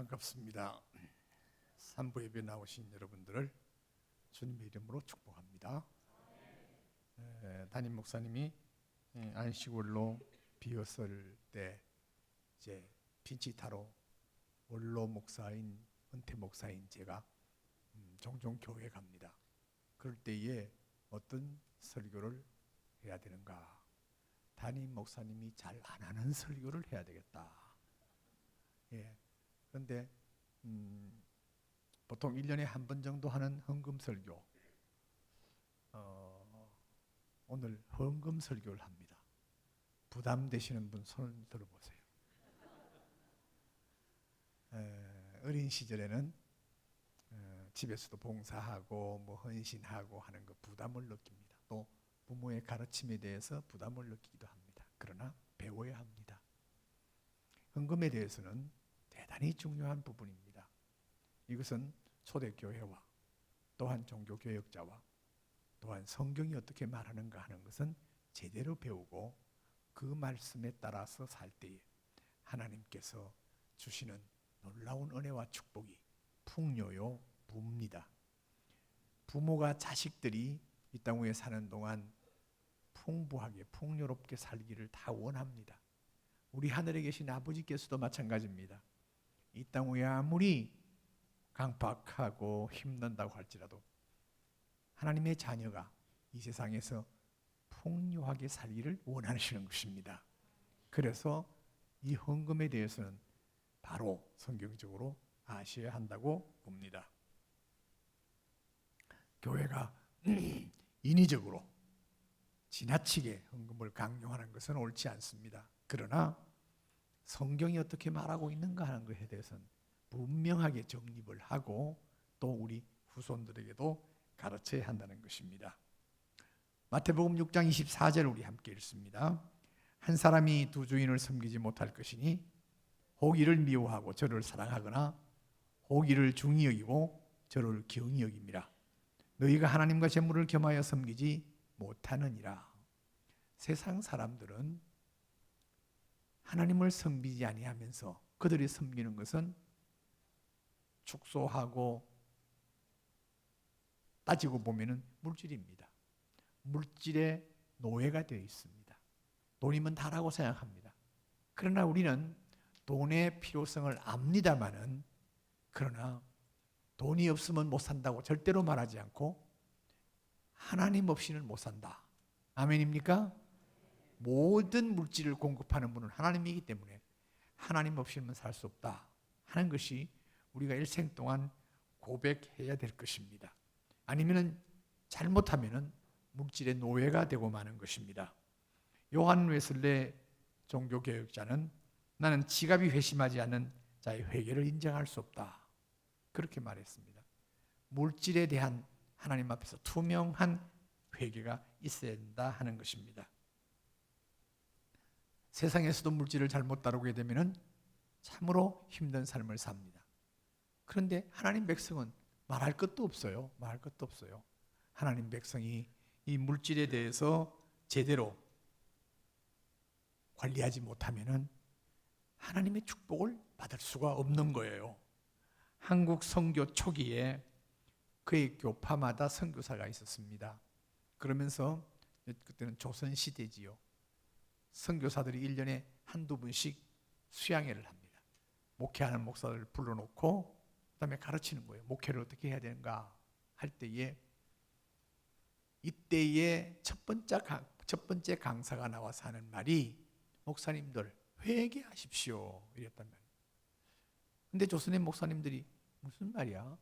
반갑습니다. 산부 예배 나오신 여러분들을 주님의 이름으로 축복합니다. 담임 목사님이 안식월로 비었을 때 이제 빈치타로 원로 목사인 은퇴 목사인 제가 종종 교회 갑니다. 그럴 때에 어떤 설교를 해야 되는가? 담임 목사님이 잘 안 하는 설교를 해야 되겠다. 그런데 보통 1년에 한 번 정도 하는 헌금 설교, 오늘 헌금 설교를 합니다. 부담되시는 분 손 들어보세요. 어린 시절에는 집에서도 봉사하고 뭐 헌신하고 하는 거 부담을 느낍니다. 또 부모의 가르침에 대해서 부담을 느끼기도 합니다. 그러나 배워야 합니다. 헌금에 대해서는 대단히 중요한 부분입니다. 이것은 초대교회와 또한 종교개혁자와 또한 성경이 어떻게 말하는가 하는 것은 제대로 배우고 그 말씀에 따라서 살 때에 하나님께서 주시는 놀라운 은혜와 축복이 풍요요 부입니다. 부모가 자식들이 이 땅 위에 사는 동안 풍부하게 풍요롭게 살기를 다 원합니다. 우리 하늘에 계신 아버지께서도 마찬가지입니다. 이 땅 위에 아무리 강박하고 힘든다고 할지라도 하나님의 자녀가 이 세상에서 풍요하게 살기를 원하시는 것입니다. 그래서 이 헌금에 대해서는 바로 성경적으로 아셔야 한다고 봅니다. 교회가 인위적으로 지나치게 헌금을 강요하는 것은 옳지 않습니다. 그러나 성경이 어떻게 말하고 있는가 하는 것에 대해서는 분명하게 정립을 하고 또 우리 후손들에게도 가르쳐야 한다는 것입니다. 마태복음 6장 24절 우리 함께 읽습니다. 한 사람이 두 주인을 섬기지 못할 것이니 호기를 미워하고 저를 사랑하거나 호기를 중히 여기고 저를 경히 여김이라. 너희가 하나님과 재물을 겸하여 섬기지 못하느니라. 세상 사람들은 하나님을 섬기지 아니하면서 그들이 섬기는 것은 축소하고 따지고 보면은 물질입니다. 물질의 노예가 되어 있습니다. 돈이면 다라고 생각합니다. 그러나 우리는 돈의 필요성을 압니다마는 그러나 돈이 없으면 못 산다고 절대로 말하지 않고 하나님 없이는 못 산다. 아멘입니까? 모든 물질을 공급하는 분은 하나님이기 때문에 하나님 없이는 살 수 없다 하는 것이 우리가 일생 동안 고백해야 될 것입니다. 아니면 잘못하면 물질의 노예가 되고 마는 것입니다. 요한 웨슬레 종교개혁자는 나는 지갑이 회심하지 않는 자의 회개를 인정할 수 없다. 그렇게 말했습니다. 물질에 대한 하나님 앞에서 투명한 회개가 있어야 된다 하는 것입니다. 세상에서도 물질을 잘못 다루게 되면 참으로 힘든 삶을 삽니다. 그런데 하나님 백성은 말할 것도 없어요. 말할 것도 없어요. 하나님 백성이 이 물질에 대해서 제대로 관리하지 못하면 하나님의 축복을 받을 수가 없는 거예요. 한국 선교 초기에 그의 교파마다 선교사가 있었습니다. 그러면서 그때는 조선시대지요. 선교사들이 1년에 한두 분씩 수양회를 합니다. 목회하는 목사들을 불러놓고 그다음에 가르치는 거예요. 목회를 어떻게 해야 되는가 할 때에 이때에 첫 번째 강사가 나와서 하는 말이 목사님들 회개하십시오 이랬단 말이에요. 근데 조선의 목사님들이 무슨 말이야?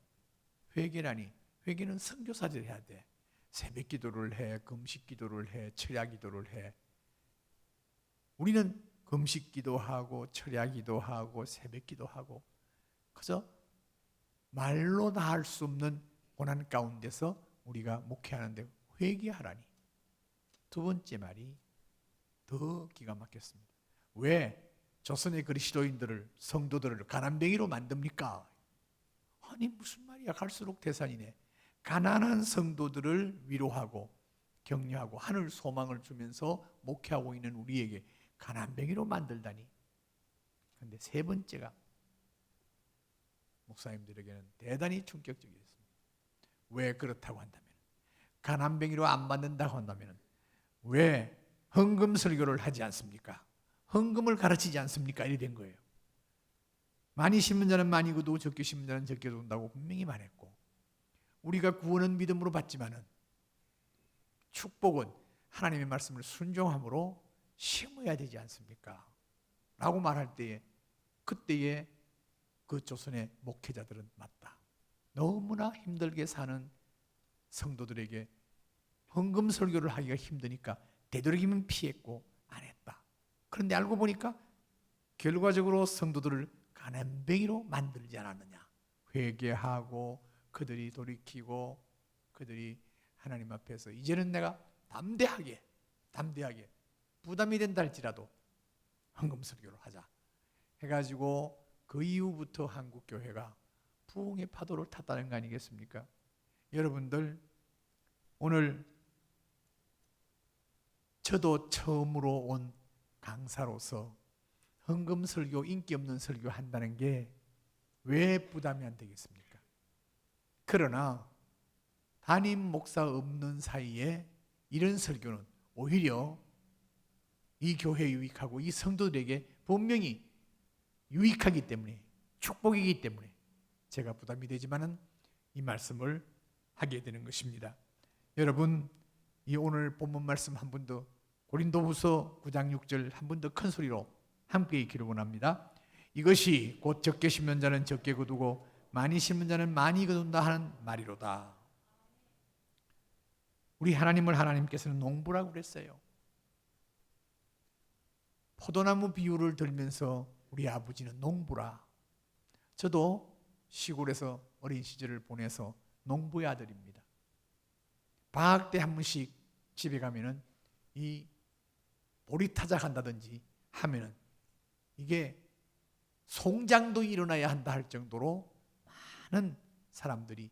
회개라니. 회개는 선교사들이 해야 돼. 새벽 기도를 해, 금식 기도를 해, 철야 기도를 해. 우리는 금식 기도하고 철야 기도하고 새벽 기도하고 그래서 말로 다 할 수 없는 고난 가운데서 우리가 목회하는데 회개하라니. 두 번째 말이 더 기가 막혔습니다. 왜 조선의 그리스도인들을 성도들을 가난뱅이로 만듭니까? 아니 무슨 말이야. 갈수록 태산이네. 가난한 성도들을 위로하고 격려하고 하늘 소망을 주면서 목회하고 있는 우리에게 가난뱅이로 만들다니. 그런데 세 번째가 목사님들에게는 대단히 충격적이었습니다. 왜 그렇다고 한다면, 가난뱅이로 안 받는다고 한다면 왜 헌금 설교를 하지 않습니까? 헌금을 가르치지 않습니까? 이래 된 거예요. 많이 심은 자는 많이 거두고 적게 심은 자는 적게 거둔다고 분명히 말했고, 우리가 구원은 믿음으로 받지만은 축복은 하나님의 말씀을 순종함으로 심어야 되지 않습니까? 라고 말할 때에, 그때에 그 조선의 목회자들은 맞다, 너무나 힘들게 사는 성도들에게 헌금 설교를 하기가 힘드니까 되도록이면 피했고 안 했다. 그런데 알고 보니까 결과적으로 성도들을 가난뱅이로 만들지 않았느냐. 회개하고 그들이 돌이키고 그들이 하나님 앞에서 이제는 내가 담대하게 부담이 된다 할지라도 헌금 설교를 하자 해가지고 그 이후부터 한국 교회가 부흥의 파도를 탔다는 거 아니겠습니까? 여러분들, 오늘 저도 처음으로 온 강사로서 헌금 설교, 인기 없는 설교 한다는 게 왜 부담이 안 되겠습니까? 그러나 담임 목사 없는 사이에 이런 설교는 오히려 이 교회에 유익하고 이 성도들에게 분명히 유익하기 때문에, 축복이기 때문에 제가 부담이 되지만은 이 말씀을 하게 되는 것입니다. 여러분, 이 오늘 본문 말씀 한 번 더, 고린도후서 9장 6절 한 번 더 큰 소리로 함께 읽기를 원합니다. 이것이 곧 적게 심는 자는 적게 거두고 많이 심는 자는 많이 거둔다 하는 말이로다. 우리 하나님을 하나님께서는 농부라고 그랬어요. 포도나무 비유를 들면서 우리 아버지는 농부라. 저도 시골에서 어린 시절을 보내서 농부의 아들입니다. 방학 때 한 번씩 집에 가면은 이 보리타작 한다든지 하면은 이게 송장도 일어나야 한다 할 정도로 많은 사람들이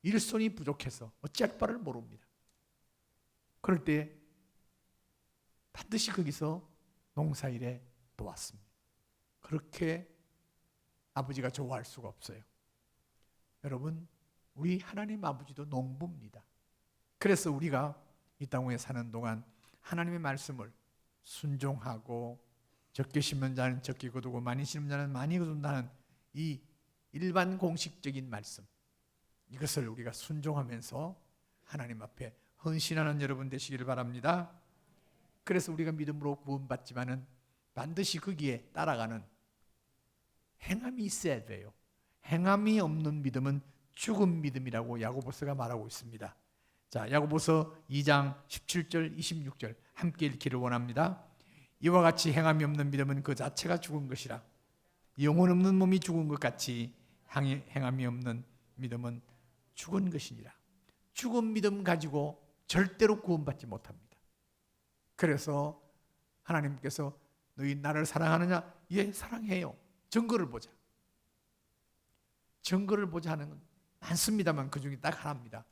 일손이 부족해서 어찌할 바를 모릅니다. 그럴 때 반드시 거기서 농사일에 도왔습니다. 그렇게 아버지가 좋아할 수가 없어요. 여러분, 우리 하나님 아버지도 농부입니다. 그래서 우리가 이 땅에 사는 동안 하나님의 말씀을 순종하고 적게 심는 자는 적게 거두고 많이 심는 자는 많이 거둔다는 이 일반 공식적인 말씀, 이것을 우리가 순종하면서 하나님 앞에 헌신하는 여러분 되시기를 바랍니다. 그래서 우리가 믿음으로 구원받지만은 반드시 거기에 따라가는 행함이 있어야 돼요. 행함이 없는 믿음은 죽은 믿음이라고 야고보서가 말하고 있습니다. 자, 야고보서 2장 17절 26절 함께 읽기를 원합니다. 이와 같이 행함이 없는 믿음은 그 자체가 죽은 것이라. 영혼 없는 몸이 죽은 것 같이 행함이 없는 믿음은 죽은 것이니라. 죽은 믿음 가지고 절대로 구원받지 못합니다. 그래서 하나님께서 너희 나를 사랑하느냐? 예, 사랑해요. 증거를 보자. 증거를 보자 하는 건 많습니다만 그 중에 딱 하나입니다.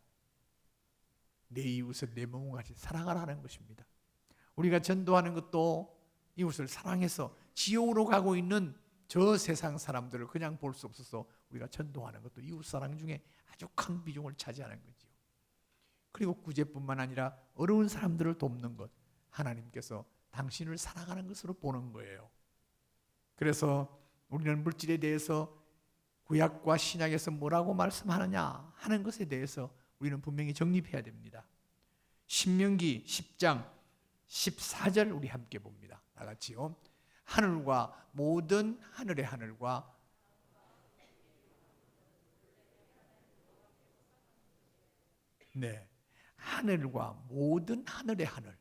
내 이웃을 내 몸과 같이 사랑하라는 것입니다. 우리가 전도하는 것도 이웃을 사랑해서 지옥으로 가고 있는 저 세상 사람들을 그냥 볼 수 없어서 우리가 전도하는 것도 이웃 사랑 중에 아주 큰 비중을 차지하는 거지요. 그리고 구제뿐만 아니라 어려운 사람들을 돕는 것, 하나님께서 당신을 사랑하는 것으로 보는 거예요. 그래서 우리는 물질에 대해서 구약과 신약에서 뭐라고 말씀하느냐 하는 것에 대해서 우리는 분명히 정립해야 됩니다. 신명기 10장 14절 우리 함께 봅니다. 다 같이요. 하늘과 모든 하늘의 하늘과 하늘과 모든 하늘의 하늘.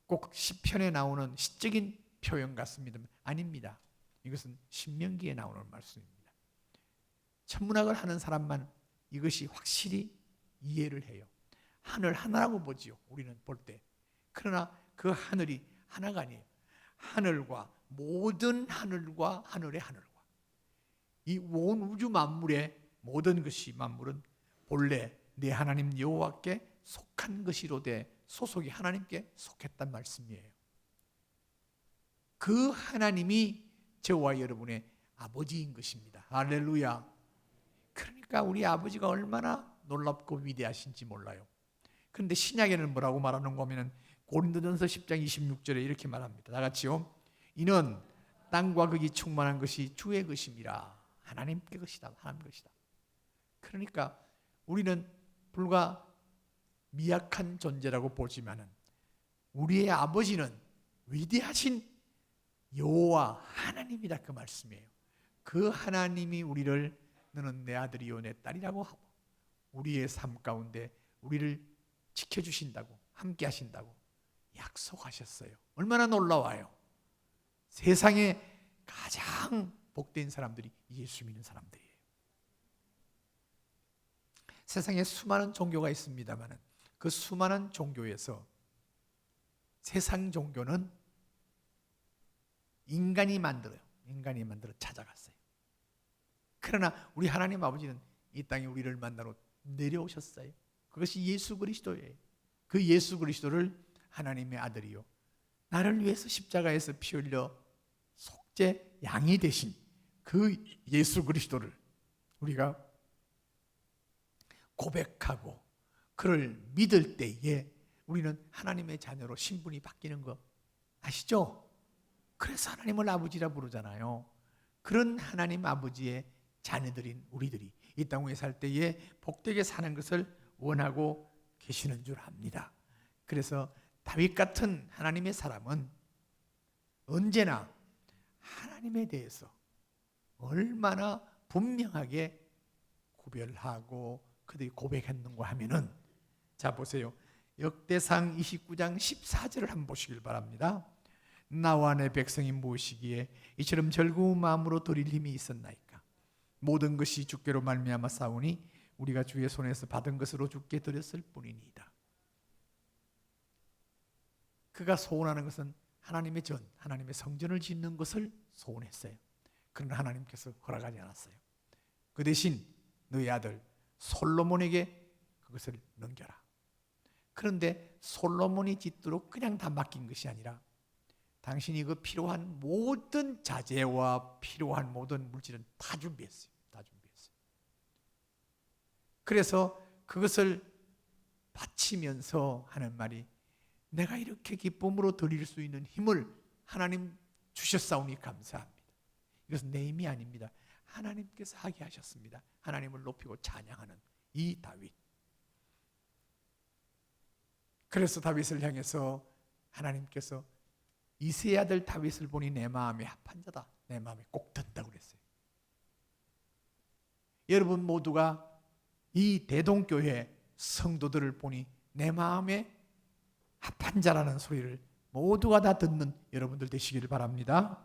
꼭 시편에 나오는 시적인 표현 같습니다. 아닙니다. 이것은 신명기에 나오는 말씀입니다. 천문학을 하는 사람만 이것이 확실히 이해를 해요. 하늘 하나라고 보지요. 우리는 볼 때. 그러나 그 하늘이 하나가 아니에요. 하늘과 모든 하늘과 하늘의 하늘과 이 온 우주 만물의 모든 것이 만물은 본래 내 하나님 여호와께 속한 것이로되 소속이 하나님께 속했단 말씀이에요. 그 하나님이 저와 여러분의 아버지인 것입니다. 할렐루야. 그러니까 우리 아버지가 얼마나 놀랍고 위대하신지 몰라요. 그런데 신약에는 뭐라고 말하는 거면은 고린도전서 10장 26절에 이렇게 말합니다. 다 같이요. 이는 땅과 극이 충만한 것이 주의 것임이라. 하나님께 것이다. 하나님 것이다. 그러니까 우리는 불과 미약한 존재라고 보지만은 우리의 아버지는 위대하신 여호와 하나님이다, 그 말씀이에요. 그 하나님이 우리를 너는 내 아들이요 내 딸이라고 하고 우리의 삶 가운데 우리를 지켜주신다고, 함께 하신다고 약속하셨어요. 얼마나 놀라워요. 세상에 가장 복된 사람들이 예수 믿는 사람들이에요. 세상에 수많은 종교가 있습니다만 그 수많은 종교에서 세상 종교는 인간이 만들어요. 인간이 만들어 찾아갔어요. 그러나 우리 하나님 아버지는 이 땅에 우리를 만나러 내려오셨어요. 그것이 예수 그리스도예요. 그 예수 그리스도를 하나님의 아들이요 나를 위해서 십자가에서 피 흘려 속죄 양이 되신 그 예수 그리스도를 우리가 고백하고 그를 믿을 때에 우리는 하나님의 자녀로 신분이 바뀌는 거 아시죠? 그래서 하나님을 아버지라 부르잖아요. 그런 하나님 아버지의 자녀들인 우리들이 이 땅 위에 살 때에 복되게 사는 것을 원하고 계시는 줄 압니다. 그래서 다윗 같은 하나님의 사람은 언제나 하나님에 대해서 얼마나 분명하게 구별하고 그들이 고백했는가 하면은, 자 보세요. 역대상 29장 14절을 한번 보시길 바랍니다. 나와 내 백성이 무엇이기에 이처럼 즐거운 마음으로 드릴 힘이 있었나이까. 모든 것이 주께로 말미암아 싸우니 우리가 주의 손에서 받은 것으로 주께 드렸을 뿐이니이다. 그가 소원하는 것은 하나님의 전, 하나님의 성전을 짓는 것을 소원했어요. 그러나 하나님께서 허락하지 않았어요. 그 대신 너희 아들 솔로몬에게 그것을 넘겨라. 그런데 솔로몬이 짓도록 그냥 다 맡긴 것이 아니라 당신이 그 필요한 모든 자재와 필요한 모든 물질은 다 준비했어요. 다 준비했어요. 그래서 그것을 바치면서 하는 말이, 내가 이렇게 기쁨으로 드릴 수 있는 힘을 하나님 주셨사오니 감사합니다. 이것은 내 힘이 아닙니다. 하나님께서 하게 하셨습니다. 하나님을 높이고 찬양하는 이 다윗. 그래서 다윗을 향해서 하나님께서 이새의 아들 다윗을 보니 내 마음에 합한 자다. 내 마음에 꼭 든다고 그랬어요. 여러분 모두가 이 대동교회 성도들을 보니 내 마음에 합한 자라는 소리를 모두가 다 듣는 여러분들 되시기를 바랍니다.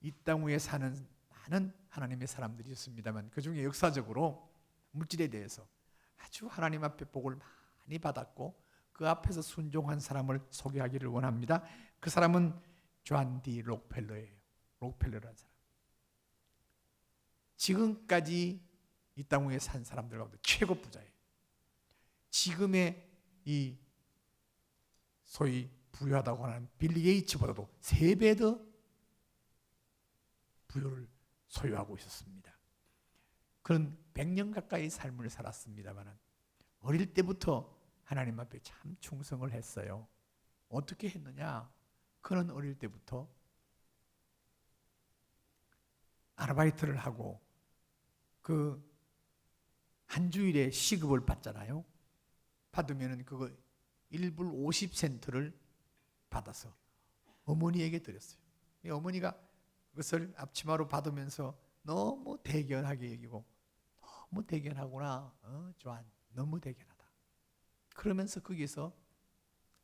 이 땅 위에 사는 많은 하나님의 사람들이 있습니다만 그 중에 역사적으로 물질에 대해서 아주 하나님 앞에 복을 많이 받았고 그 앞에서 순종한 사람을 소개하기를 원합니다. 그 사람은 존 D 록펠러예요. 록펠러라는 사람. 지금까지 이 땅 위에 산 사람들 가운데 최고 부자예요. 지금의 이 소위 부유하다고 하는 빌리 게이츠보다도 3배 더 부유를 소유하고 있었습니다. 그런 100년 가까이 삶을 살았습니다만 어릴 때부터 하나님 앞에 참 충성을 했어요. 어떻게 했느냐? 그는 어릴 때부터 아르바이트를 하고 그 한 주일에 시급을 받잖아요. 받으면은 그거 1불 50센트를 받아서 어머니에게 드렸어요. 어머니가 그것을 앞치마로 받으면서 너무 대견하게 여기고, 너무 대견하구나. 존, 너무 대견하다. 그러면서 거기서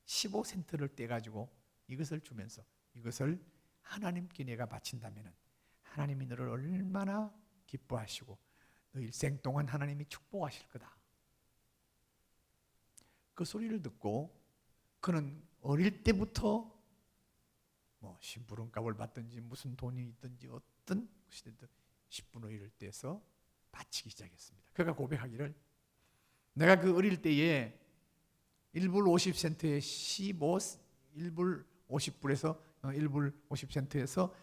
15센트를 떼가지고 이것을 주면서, 이것을 하나님께 내가 바친다면 하나님이 너를 얼마나 기뻐하시고 너 일생 동안 하나님이 축복하실 거다. 그 소리를 듣고 그는 어릴 때부터 뭐 심부름값을 받든지 무슨 돈이 있든지 어떤 것이 됐든 10분의 1을 떼서 바치기 시작했습니다. 그가 고백하기를, 내가 그 어릴 때에 1불 50센트에 1불 50불에서 1불 50센트에서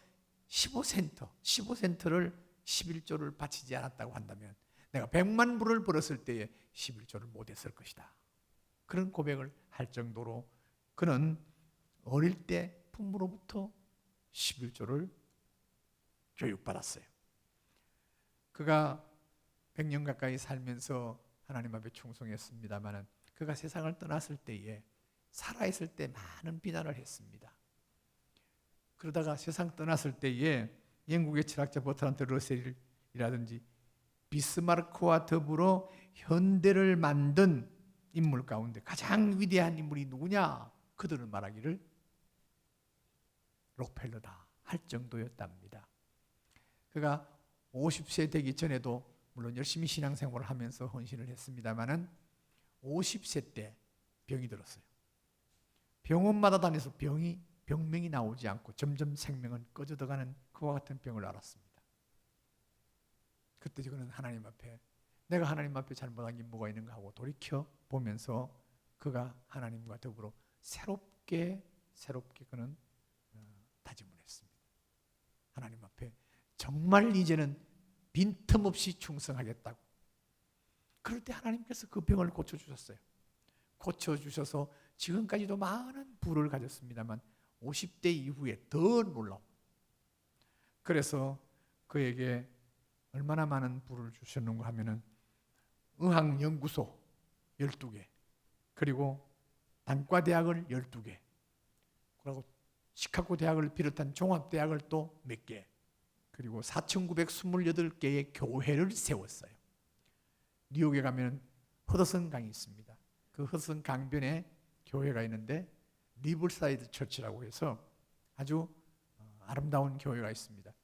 15센트를 11조를 바치지 않았다고 한다면 내가 100만 불을 벌었을 때에 11조를 못했을 것이다. 그런 고백을 할 정도로 그는 어릴 때 부모로부터 11조를 교육받았어요. 그가 100년 가까이 살면서 하나님 앞에 충성했습니다만 그가 세상을 떠났을 때에 살아있을 때 많은 비난을 했습니다. 그러다가 세상 떠났을 때에 영국의 철학자 버트란트 러셀이라든지 비스마르크와 더불어 현대를 만든 인물 가운데 가장 위대한 인물이 누구냐? 그들은 말하기를 록펠러다 할 정도였답니다. 그가 50세 되기 전에도 물론 열심히 신앙생활을 하면서 헌신을 했습니다마는 50세 때 병이 들었어요. 병원마다 다녀서 병명이 나오지 않고 점점 생명은 꺼져들어가는 그와 같은 병을 앓았습니다. 그때 그는 하나님 앞에 내가 하나님 앞에 잘못한 게 뭐가 있는가 하고 돌이켜 보면서 그가 하나님과 더불어 새롭게 그는 다짐을 했습니다. 하나님 앞에 정말 이제는 빈틈없이 충성하겠다고. 그럴 때 하나님께서 그 병을 고쳐주셨어요. 고쳐주셔서 지금까지도 많은 부를 가졌습니다만 50대 이후에 더 놀라워. 그래서 그에게 얼마나 많은 부를 주셨는가 하면은 의학연구소 12개, 그리고 단과대학을 12개, 그리고 시카고 대학을 비롯한 종합대학을 또 몇 개, 그리고 4,928개의 교회를 세웠어요. 뉴욕에 가면 허드슨 강이 있습니다. 그 허드슨 강변에 교회가 있는데 리버사이드 처치라고 해서 아주 아름다운 교회가 있습니다.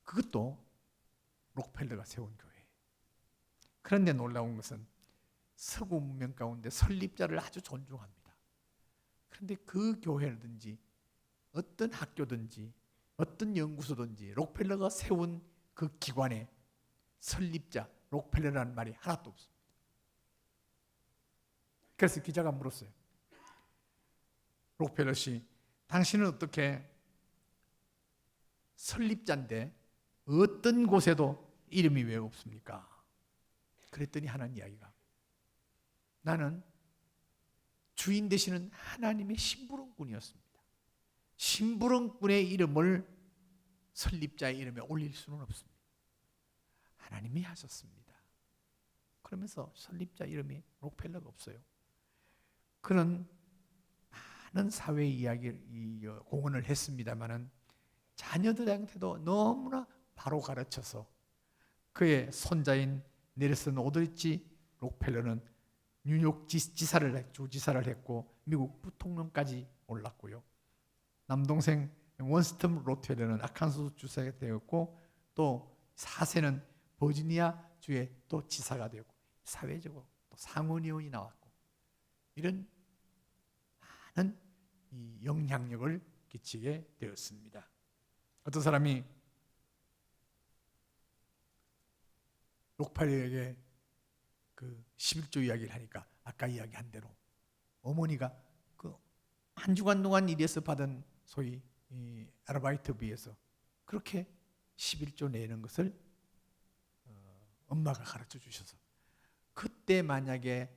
그것도 록펠러가 세운 교회예요. 그런데 놀라운 것은 서구 문명 가운데 설립자를 아주 존중합니다. 그런데 그 교회든지 어떤 학교든지 어떤 연구소든지 록펠러가 세운 그 기관에 설립자 록펠러라는 말이 하나도 없습니다. 그래서 기자가 물었어요. 록펠러 씨, 당신은 어떻게 설립자인데 어떤 곳에도 이름이 왜 없습니까? 그랬더니 하는 이야기가, 나는 주인 되시는 하나님의 심부름꾼이었습니다. 심부름꾼의 이름을 설립자의 이름에 올릴 수는 없습니다. 하나님이 하셨습니다. 그러면서 설립자 이름이 록펠러가 없어요. 그는 많은 사회 이야기 공헌을 했습니다마는 자녀들한테도 너무나 바로 가르쳐서 그의 손자인 넬슨 오드리치 록펠러는 뉴욕 주지사를 했고 미국 부통령까지 올랐고요. 남동생 원스텀 로트웰러는 아칸소스 주사가 되었고 또 4세는 버지니아 주의 또 지사가 되었고 사회적으로 또 상원의원이 나왔고 이런 많은 이 영향력을 끼치게 되었습니다. 어떤 사람이 록펠러에게 그 11조 이야기를 하니까 아까 이야기한 대로 어머니가 그 한 주간 동안 일해서 받은 소위 이 아르바이트비에서 그렇게 11조 내는 것을 엄마가 가르쳐 주셔서 그때 만약에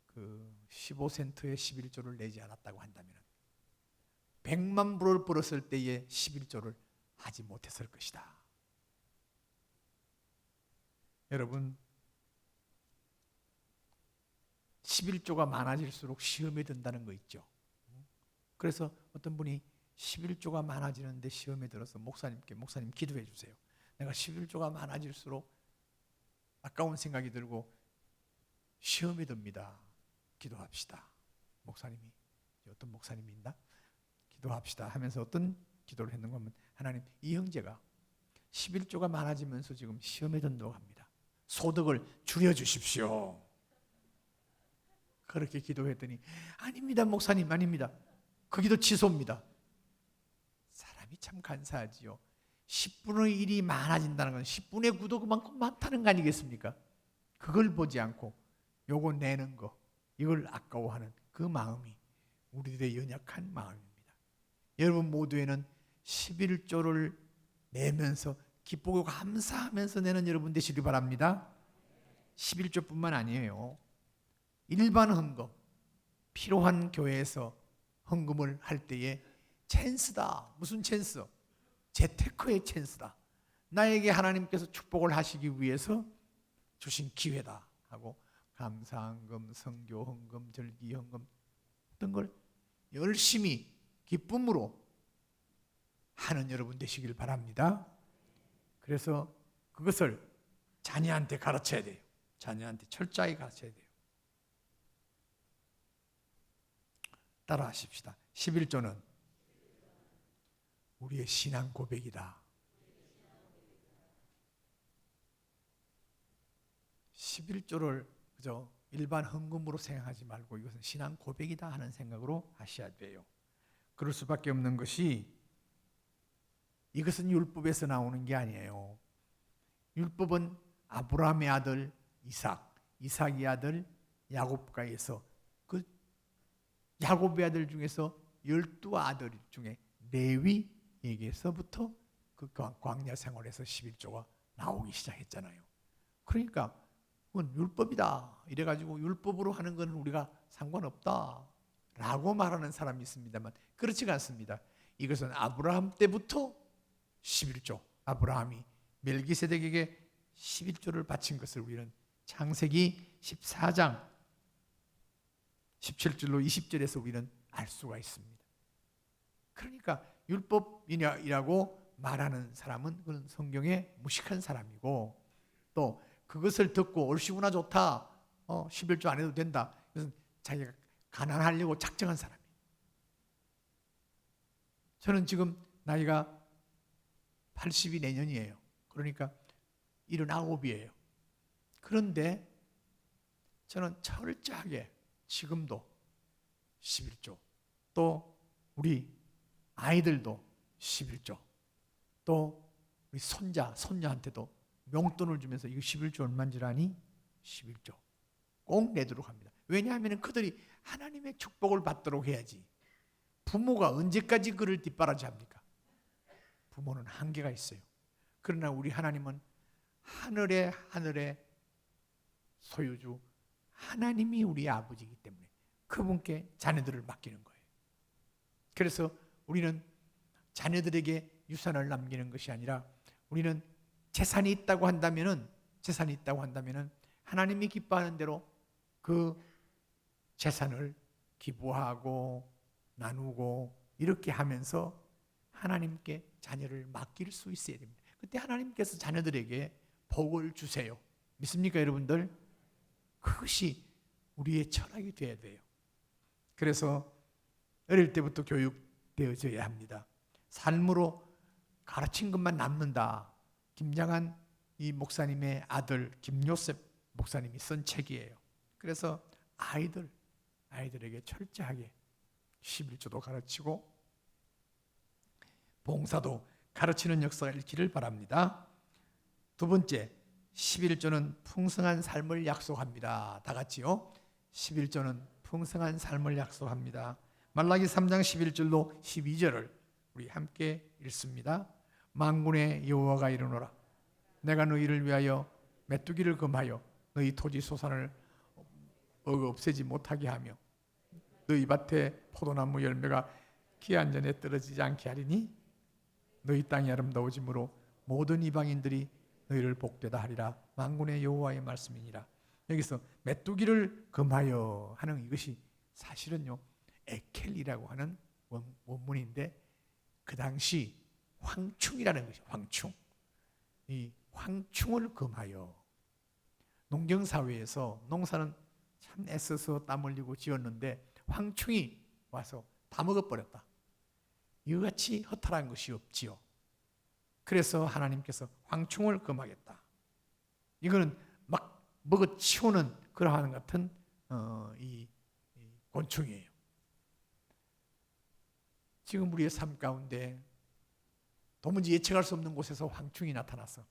그 15센트의 11조를 내지 않았다고 한다면 100만 불을 벌었을 때의 11조를 하지 못했을 것이다. 여러분 11조가 많아질수록 시험에 든다는 거 있죠. 그래서 어떤 분이 11조가 많아지는데 시험에 들어서 목사님 기도해 주세요. 내가 11조가 많아질수록 아까운 생각이 들고 시험에 듭니다. 기도합시다. 목사님이 어떤 목사님이 있나? 기도합시다 하면서 어떤 기도를 했는가 하면 하나님 이 형제가 11조가 많아지면서 지금 시험에 든다고 합니다. 소득을 줄여주십시오. 그렇게 기도했더니 아닙니다 목사님 아닙니다. 그 기도 취소입니다. 사람이 참 간사하지요. 10분의 1이 많아진다는 건 10분의 9도 그만큼 많다는 거 아니겠습니까? 그걸 보지 않고 요거 내는 거 이걸 아까워하는 그 마음이 우리들의 연약한 마음입니다. 여러분 모두에는 11조를 내면서 기쁘고 감사하면서 내는 여러분 되시길 바랍니다. 11조뿐만 아니에요. 일반 헌금, 필요한 교회에서 헌금을 할 때에 찬스다. 무슨 찬스? 재테크의 찬스다. 나에게 하나님께서 축복을 하시기 위해서 주신 기회다 하고 감사헌금, 선교헌금, 절기헌금 어떤 걸 열심히 기쁨으로 하는 여러분 되시길 바랍니다. 그래서 그것을 자녀한테 가르쳐야 돼요. 자녀한테 철저히 가르쳐야 돼요. 따라 하십시다. 11조는 우리의 신앙 고백이다. 11조를 그저 일반 헌금으로 생각하지 말고 이것은 신앙 고백이다 하는 생각으로 하셔야 돼요. 그럴 수밖에 없는 것이 이것은 율법에서 나오는 게 아니에요. 율법은 아브라함의 아들 이삭, 이삭의 아들 야곱가에서 그 야곱의 아들 중에서 12아들 중에 레위에게서부터 그 광야 생활에서 11조가 나오기 시작했잖아요. 그러니까 그건 율법이다. 이래가지고 율법으로 하는 건 우리가 상관없다 라고 말하는 사람이 있습니다만 그렇지가 않습니다. 이것은 아브라함 때부터 11조, 아브라함이 멜기세덱에게 11조를 바친 것을 우리는 창세기 14장 17절로 20절에서 우리는 알 수가 있습니다. 그러니까 율법이라고 말하는 사람은 그건 성경에 무식한 사람이고 또 그것을 듣고 옳시구나 좋다 11조 안 해도 된다. 그것은 자기가 가난하려고 작정한 사람이에요. 저는 지금 나이가 80이 내년이에요. 그러니까 79이에요. 그런데 저는 철저하게 지금도 11조 또 우리 아이들도 11조 또 우리 손자, 손녀한테도 용돈을 주면서 이거 11조 얼마인 줄 아니? 11조 꼭 내도록 합니다. 왜냐하면 그들이 하나님의 축복을 받도록 해야지. 부모가 언제까지 그를 뒷바라지 합니까? 부모는 한계가 있어요. 그러나 우리 하나님은 하늘의 소유주 하나님이 우리 아버지이기 때문에 그분께 자녀들을 맡기는 거예요. 그래서 우리는 자녀들에게 유산을 남기는 것이 아니라 우리는 재산이 있다고 한다면은 하나님이 기뻐하는 대로 그 재산을 기부하고 나누고 이렇게 하면서 하나님께 자녀를 맡길 수 있어야 됩니다. 그때 하나님께서 자녀들에게 복을 주세요. 믿습니까, 여러분들? 그것이 우리의 철학이 되어야 돼요. 그래서 어릴 때부터 교육되어져야 합니다. 삶으로 가르친 것만 남는다. 김장한 이 목사님의 아들 김요셉 목사님이 쓴 책이에요. 그래서 아이들에게 철저하게 11조도 가르치고 봉사도 가르치는 역사가 있기를 바랍니다. 두 번째, 11조는 풍성한 삶을 약속합니다. 다 같이요. 11조는 풍성한 삶을 약속합니다. 말라기 3장 11절로 12절을 우리 함께 읽습니다. 만군의 여호와가 이르노라. 내가 너희를 위하여 메뚜기를 금하여 너희 토지 소산을 없애지 못하게 하며 너희 밭에 포도나무 열매가 기한 전에 떨어지지 않게 하리니 너희 땅이 아름다워지므로 모든 이방인들이 너희를 복되다 하리라. 만군의 여호와의 말씀이니라. 여기서 메뚜기를 금하여 하는 이것이 사실은요 에켈이라고 하는 원문인데 그 당시 황충이라는 것이 황충. 이 황충을 금하여 농경사회에서 농사는 참 애써서 땀 흘리고 지었는데 황충이 와서 다 먹어버렸다. 이같이 허탈한 것이 없지요. 그래서 하나님께서 황충을 금하겠다. 이거는 막 먹어치우는 그러한 같은 이 곤충이에요. 지금 우리의 삶 가운데 도무지 예측할 수 없는 곳에서 황충이 나타나서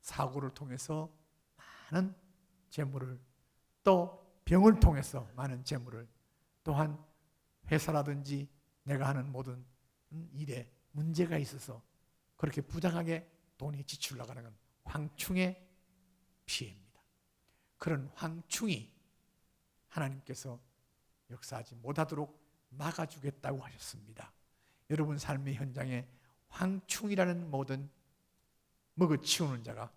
사고를 통해서 많은 재물을 또 병을 통해서 많은 재물을 또한 회사라든지 내가 하는 모든 일에 문제가 있어서 그렇게 부당하게 돈이 지출 나가는 건 황충의 피해입니다. 그런 황충이 하나님께서 역사하지 못하도록 막아주겠다고 하셨습니다. 여러분 삶의 현장에 황충이라는 모든 먹어치우는 자가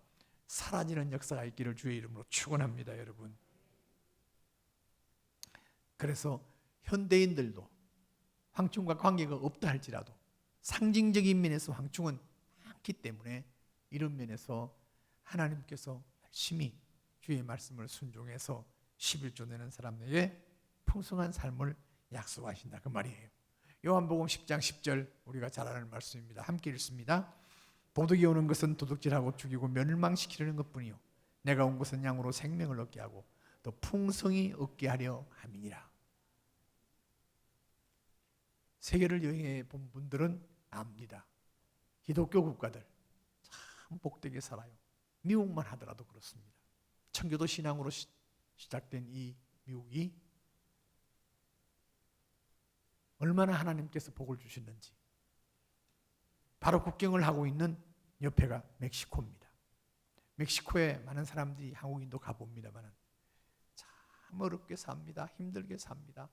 사라지는 역사가 있기를 주의 이름으로 축원합니다. 여러분, 그래서 현대인들도 황충과 관계가 없다 할지라도 상징적인 면에서 황충은 많기 때문에 이런 면에서 하나님께서 열심히 주의 말씀을 순종해서 11조 내는 사람에게 풍성한 삶을 약속하신다 그 말이에요. 요한복음 10장 10절 우리가 잘 아는 말씀입니다. 함께 읽습니다. 도둑이 오는 것은 도둑질하고 죽이고 멸망시키려는 것뿐이요 내가 온 것은 양으로 생명을 얻게 하고 또 풍성히 얻게 하려 함이니라. 세계를 여행해 본 분들은 압니다. 기독교 국가들 참 복되게 살아요. 미국만 하더라도 그렇습니다. 청교도 신앙으로 시작된 이 미국이 얼마나 하나님께서 복을 주시는지. 바로 국경을 하고 있는 옆에가 멕시코입니다. 멕시코에 많은 사람들이 한국인도 가봅니다만 참 어렵게 삽니다. 힘들게 삽니다.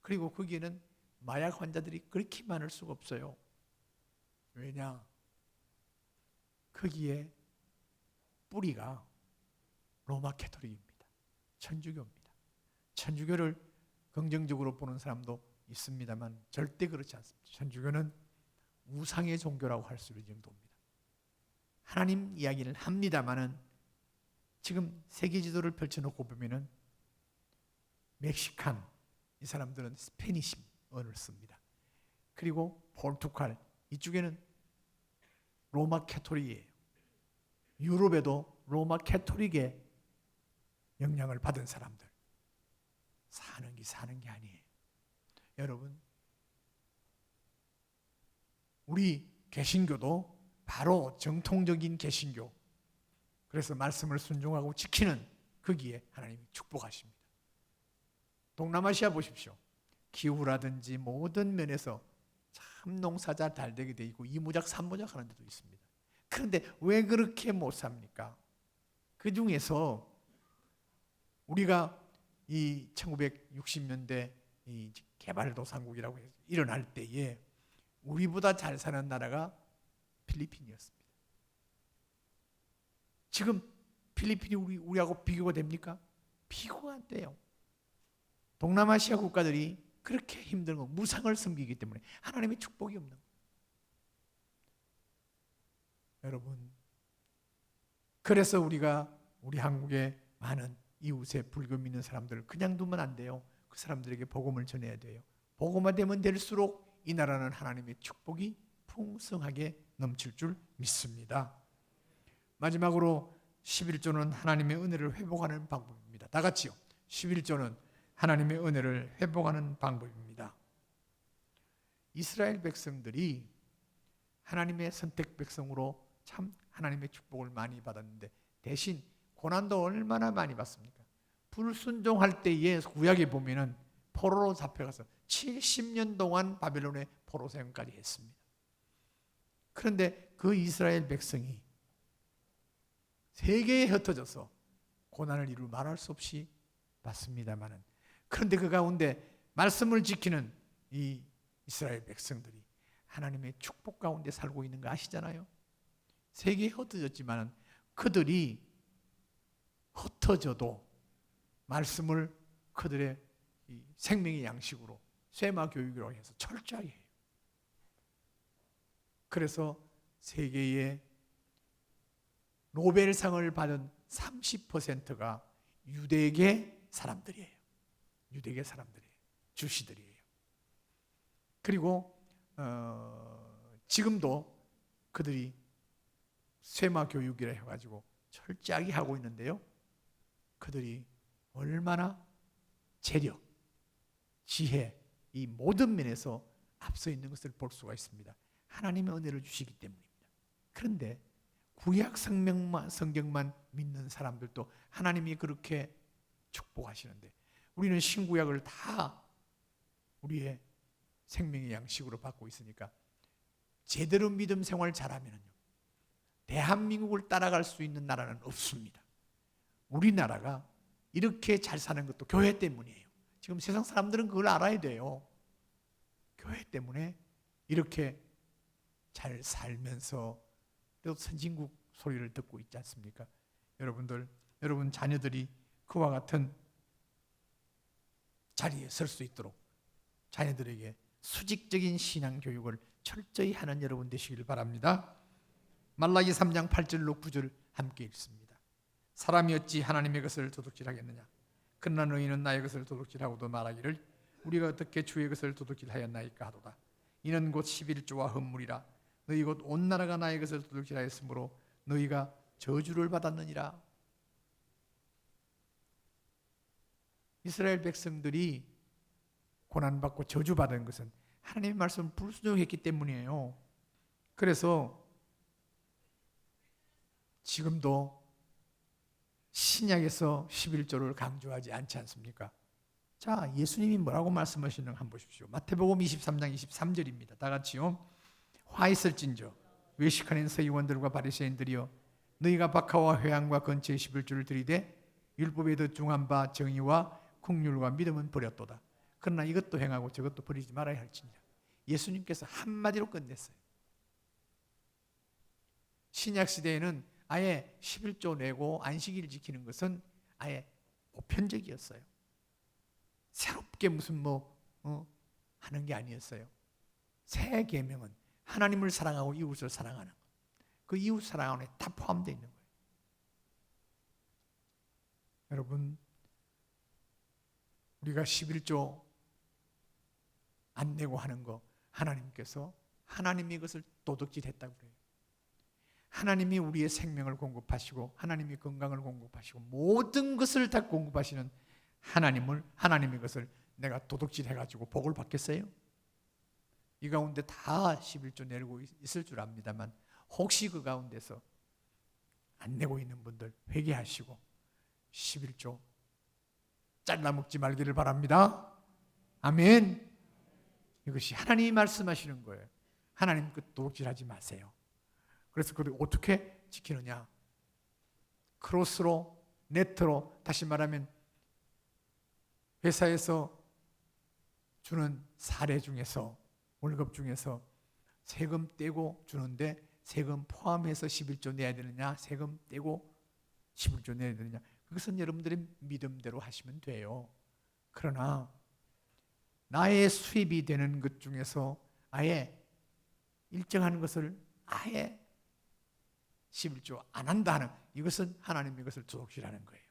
그리고 거기에는 마약 환자들이 그렇게 많을 수가 없어요. 왜냐? 거기에 뿌리가 로마 캐토릭입니다. 천주교입니다. 천주교를 긍정적으로 보는 사람도 있습니다만 절대 그렇지 않습니다. 천주교는 우상의 종교라고 할 수 있는 정도입니다. 하나님 이야기를 합니다만은 지금 세계 지도를 펼쳐놓고 보면은 멕시칸 이 사람들은 스페니시 언어를 씁니다. 그리고 포르투갈 이쪽에는 로마 캐토릭이에요. 유럽에도 로마 캐토릭의 영향을 받은 사람들 사는 게 아니에요. 여러분, 우리 개신교도 바로 정통적인 개신교, 그래서 말씀을 순종하고 지키는 거기에 하나님이 축복하십니다. 동남아시아 보십시오. 기후라든지 모든 면에서 참 농사 잘 되게 돼 있고 이무작 삼무작 하는 데도 있습니다. 그런데 왜 그렇게 못 삽니까? 그 중에서 우리가 이 1960년대 이 개발도상국이라고 해서 일어날 때에 우리보다 잘 사는 나라가 필리핀이었습니다. 지금 필리핀이 우리하고 비교가 됩니까? 비교가 안 돼요. 동남아시아 국가들이 그렇게 힘든 거 무상을 섬기기 때문에 하나님의 축복이 없는 거예요. 여러분, 그래서 우리가 우리 한국의 많은 이웃에 불교 믿는 사람들을 그냥 두면 안 돼요. 그 사람들에게 복음을 전해야 돼요. 복음화되면 될수록 이 나라는 하나님의 축복이 풍성하게 넘칠 줄 믿습니다. 마지막으로 11조는 하나님의 은혜를 회복하는 방법입니다. 다 같이요. 11조는 하나님의 은혜를 회복하는 방법입니다. 이스라엘 백성들이 하나님의 선택 백성으로 참 하나님의 축복을 많이 받았는데 대신 고난도 얼마나 많이 받습니까? 불순종할 때에 구약에 보면은 포로로 잡혀가서 70년 동안 바벨론의 포로 생활까지 했습니다. 그런데 그 이스라엘 백성이 세계에 흩어져서 고난을 이루 말할 수 없이 받습니다만은 그런데 그 가운데 말씀을 지키는 이 이스라엘 백성들이 하나님의 축복 가운데 살고 있는 거 아시잖아요. 세계에 흩어졌지만 그들이 흩어져도 말씀을 그들의 생명의 양식으로 쇠마 교육이라고 해서 철저하게 해요. 그래서 세계의 노벨상을 받은 30%가 유대계 사람들이에요. 유대계 사람들이에요. 주시들이에요. 그리고 지금도 그들이 쇠마 교육이라 해가지고 철저하게 하고 있는데요. 그들이 얼마나 재력, 지혜, 이 모든 면에서 앞서 있는 것을 볼 수가 있습니다. 하나님의 은혜를 주시기 때문입니다. 그런데 구약 성경만 믿는 사람들도 하나님이 그렇게 축복하시는데 우리는 신구약을 다 우리의 생명의 양식으로 받고 있으니까 제대로 믿음 생활 잘하면요 대한민국을 따라갈 수 있는 나라는 없습니다. 우리나라가 이렇게 잘 사는 것도 교회 때문이에요. 지금 세상 사람들은 그걸 알아야 돼요. 교회 때문에 이렇게 잘 살면서 또 선진국 소리를 듣고 있지 않습니까? 여러분 자녀들이 그와 같은 자리에 설 수 있도록 자녀들에게 수직적인 신앙 교육을 철저히 하는 여러분 되시길 바랍니다. 말라기 3장 8절로 9절 함께 읽습니다. 사람이 어찌 하나님의 것을 도둑질하겠느냐? 그러나 너희는 나의 것을 도둑질하고도 말하기를 우리가 어떻게 주의 것을 도둑질하였나이까 하도다. 이는 곧 11조와 헌물이라. 너희 곧 온 나라가 나의 것을 도둑질하였으므로 너희가 저주를 받았느니라. 이스라엘 백성들이 고난받고 저주받은 것은 하나님의 말씀을 불순종했기 때문이에요. 그래서 지금도 신약에서 11조를 강조하지 않지 않습니까? 자, 예수님이 뭐라고 말씀하시는가 한번 보십시오. 마태복음 23장 23절입니다. 다 같이요. 화 있을진저 외식하는 서기관들과 바리새인들이여 너희가 박하와 회향과 건초의 11조를 들이되 율법에 더 중한 바 정의와 국률과 믿음은 버렸도다. 그러나 이것도 행하고 저것도 버리지 말아야 할지니라. 예수님께서 한마디로 끝냈어요. 신약 시대에는 아예 11조 내고 안식일 지키는 것은 아예 보편적이었어요. 새롭게 무슨 하는 게 아니었어요. 새 계명은 하나님을 사랑하고 이웃을 사랑하는 것. 그 이웃 사랑 안에 다 포함되어 있는 거예요. 여러분, 우리가 11조 안 내고 하는 거 하나님께서 하나님이 그것을 도둑질했다고 그래요. 하나님이 우리의 생명을 공급하시고 하나님이 건강을 공급하시고 모든 것을 다 공급하시는 하나님이 그것을 내가 도둑질해가지고 복을 받겠어요? 이 가운데 다 11조 내고 있을 줄 압니다만 혹시 그 가운데서 안 내고 있는 분들 회개하시고 11조 잘라 먹지 말기를 바랍니다. 아멘. 이것이 하나님이 말씀하시는 거예요. 하나님 그 도둑질하지 마세요. 그래서 그걸 어떻게 지키느냐? 크로스로, 네트로, 다시 말하면 회사에서 주는 사례 중에서 월급 중에서 세금 떼고 주는데 세금 포함해서 11조 내야 되느냐, 세금 떼고 11조 내야 되느냐, 그것은 여러분들의 믿음대로 하시면 돼요. 그러나 나의 수입이 되는 것 중에서 아예 일정한 것을 아예 11조 안 한다 하는, 이것은 하나님이 이것을 도둑질하는 거예요.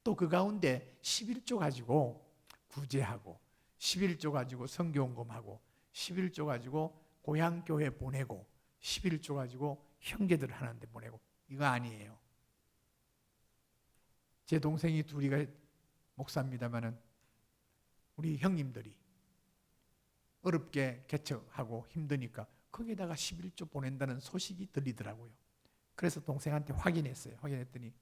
또 그 가운데 11조 가지고 구제하고 11조 가지고 성교원금하고 11조 가지고 고향교회 보내고 11조 가지고 형제들 하나인데 보내고, 이거 아니에요. 제 동생이 둘이가 목사입니다마는 우리 형님들이 어렵게 개척하고 힘드니까 거기에다가 11조 보낸다는 소식이 들리더라고요. 그래서 동생한테 확인했어요. 확인했더니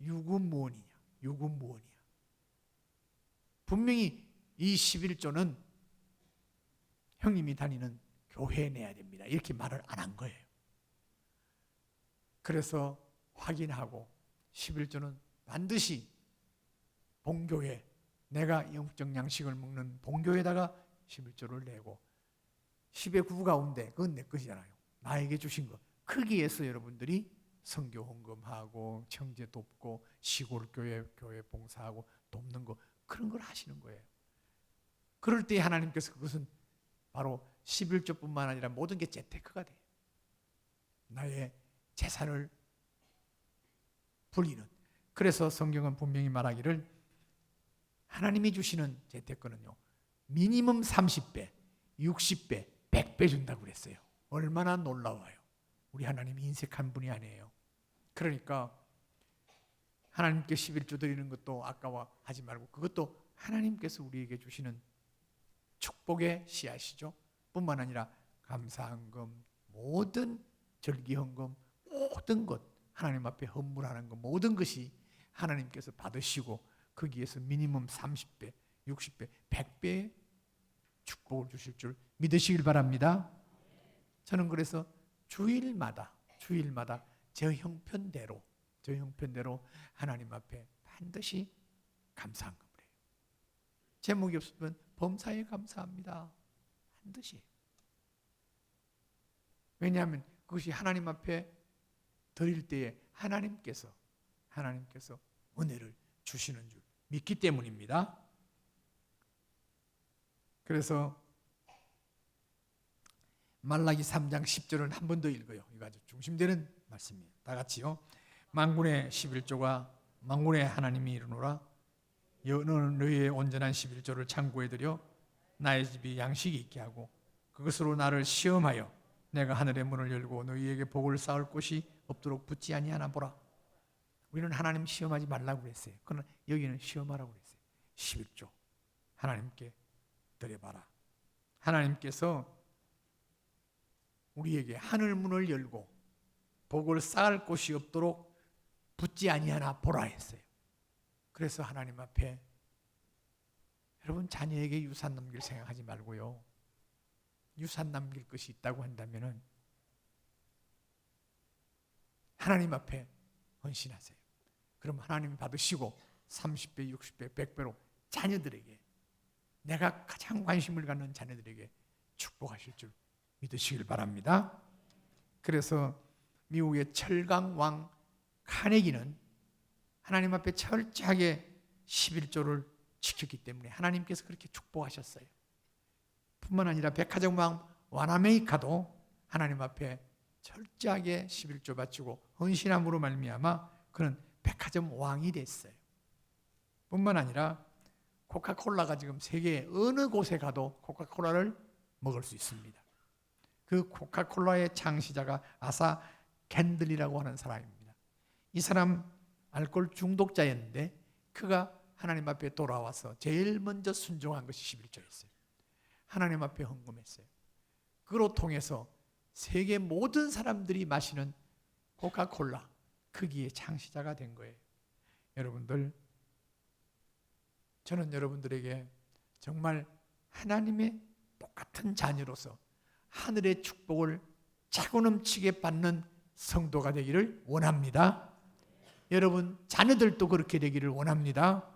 유구무원이냐, 유구무원이야. 분명히 이 11조는 형님이 다니는 교회에 내야 됩니다. 이렇게 말을 안 한 거예요. 그래서 확인하고 11조는 반드시 본교회, 내가 영적 양식을 먹는 본교회에다가 11조를 내고 10의 9 가운데 그건 내 것이잖아요. 나에게 주신 것. 거기에서 여러분들이 선교 헌금하고 청제 돕고 시골교회 교회 봉사하고 돕는 거, 그런 걸 하시는 거예요. 그럴 때 하나님께서 그것은 바로 11조뿐만 아니라 모든 게 재테크가 돼요. 나의 재산을 불리는. 그래서 성경은 분명히 말하기를 하나님이 주시는 재테크는요, 미니멈 30배, 60배, 100배 준다고 그랬어요. 얼마나 놀라워요. 우리 하나님이 인색한 분이 아니에요. 그러니까 하나님께 11조 드리는 것도 아까워하지 말고 그것도 하나님께서 우리에게 주시는 축복의 씨앗이죠. 뿐만 아니라 감사헌금, 모든 절기헌금, 모든 것 하나님 앞에 헌물하는 것, 모든 것이 하나님께서 받으시고 거기에서 미니멈 30배, 60배, 100배의 축복을 주실 줄 믿으시길 바랍니다. 저는 그래서 주일마다 주일마다 저 형편대로 하나님 앞에 반드시 감사한 겁니다. 제목이 없으면 범사에 감사합니다. 반드시. 왜냐하면 그것이 하나님 앞에 드릴 때에 하나님께서 은혜를 주시는 줄 믿기 때문입니다. 그래서 말라기 3장 10절은 한 번 더 읽어요. 이거 아주 중심되는 말씀이에요. 다 같이요. 만군의 11조가 만군의 하나님이 이르노라. 너는 너희의 온전한 11조를 창고에 들여 나의 집이 양식이 있게 하고 그것으로 나를 시험하여 내가 하늘의 문을 열고 너희에게 복을 쌓을 곳이 없도록 붙지 아니하나 보라. 우리는 하나님 시험하지 말라고 그랬어요. 그러나 여기는 시험하라고 그랬어요. 11조 하나님께 드려봐라. 하나님께서 우리에게 하늘 문을 열고 복을 쌓을 곳이 없도록 붙지 아니하나 보라 했어요. 그래서 하나님 앞에 여러분 자녀에게 유산 남길 생각하지 말고요. 유산 남길 것이 있다고 한다면은 하나님 앞에 헌신하세요. 그럼 하나님이 받으시고 30배, 60배, 100배로 자녀들에게 내가 가장 관심을 갖는 자녀들에게 축복하실 줄 믿으시길 바랍니다. 그래서 미국의 철강 왕 카네기는 하나님 앞에 철저하게 11조를 지켰기 때문에 하나님께서 그렇게 축복하셨어요. 뿐만 아니라 백화점 왕 와나메이카도 하나님 앞에 철저하게 11조 바치고 헌신함으로 말미암아 그는 백화점 왕이 됐어요. 뿐만 아니라 코카콜라가 지금 세계 어느 곳에 가도 코카콜라를 먹을 수 있습니다. 그 코카콜라의 창시자가 아사 캔들이라고 하는 사람입니다. 이 사람 알코올 중독자였는데 그가 하나님 앞에 돌아와서 제일 먼저 순종한 것이 11조였어요. 하나님 앞에 헌금했어요. 그로 통해서 세계 모든 사람들이 마시는 코카콜라 크기의 창시자가 된 거예요. 여러분들, 저는 여러분들에게 정말 하나님의 똑같은 자녀로서 하늘의 축복을 차고 넘치게 받는 성도가 되기를 원합니다. 여러분 자녀들도 그렇게 되기를 원합니다.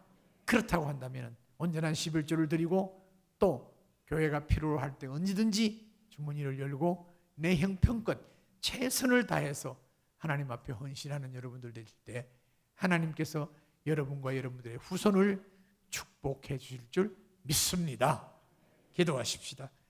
그렇다고 한다면 온전한 11조를 드리고 또 교회가 필요로 할 때 언제든지 주머니를 열고 내 형편껏 최선을 다해서 하나님 앞에 헌신하는 여러분들 되실 때 하나님께서 여러분과 여러분들의 후손을 축복해 주실 줄 믿습니다. 기도하십시다.